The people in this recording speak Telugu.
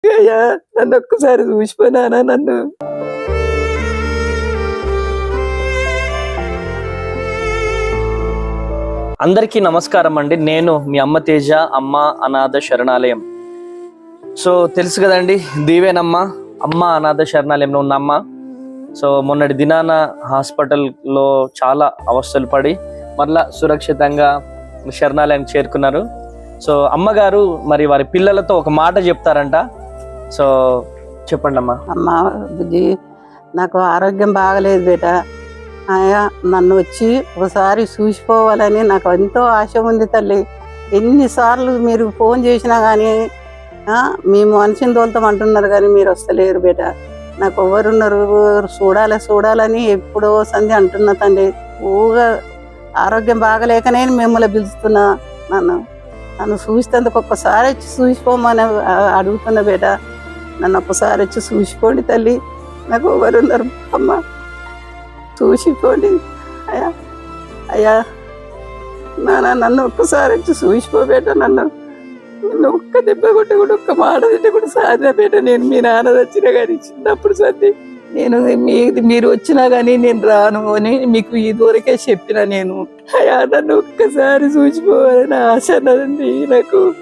అయ్యా నన్ను ఒక్కసారి చూసిపోయినానా నన్ను. అందరికీ నమస్కారం అండి. నేను మీ అమ్మ తేజ, అమ్మ అనాథ శరణాలయం. సో తెలుసు కదండి, దీవేనమ్మ అమ్మ అనాథ శరణాలయంలో ఉన్న అమ్మ. సో మొన్నటి దినాన హాస్పిటల్లో చాలా అవస్థలు పడి మరలా సురక్షితంగా శరణాలయానికి చేరుకున్నారు. సో అమ్మగారు మరి వారి పిల్లలతో ఒక మాట చెప్తారంట. సో చెప్పండి అమ్మా. అమ్మ బుజ్జి, నాకు ఆరోగ్యం బాగలేదు బేట. ఆయా నన్ను వచ్చి ఒకసారి చూసిపోవాలని నాకు ఎంతో ఆశ ఉంది తల్లి. ఎన్నిసార్లు మీరు ఫోన్ చేసినా కానీ మేము మనిషిని తోలుతాం అంటున్నారు కానీ మీరు వస్తలేరు బేట. నాకు ఎవరున్నారు చూడాలని ఎప్పుడో సంధి అంటున్నా తండ్రి. ఊగా ఆరోగ్యం బాగలేకనే మిమ్మల్ని పిలుస్తున్నా. నన్ను చూసేందుకు ఒక్కసారి వచ్చి చూసిపోమని అడుగుతున్నా బేట. నన్ను ఒక్కసారి వచ్చి చూసిపోండి తల్లి. నాకు ఎవరున్నారు అమ్మ, చూసిపోండి అయ్యా. అయ్యా నన్ను ఒక్కసారి వచ్చి చూసిపోబేట. నిన్ను ఒక్క దెబ్బ కొట్టి కూడా ఒక్క మాట తిట్టి కూడా సాధిన బేట. నేను మీ నాన్న వచ్చినా కానీ చిన్నప్పుడు సర్ది నేను మీరు వచ్చినా కానీ నేను రాను అని మీకు ఇదివరకే చెప్పిన. నేను అయ్యా నన్ను ఒక్కసారి చూసిపోవాలని ఆశ అన్నదండి నాకు.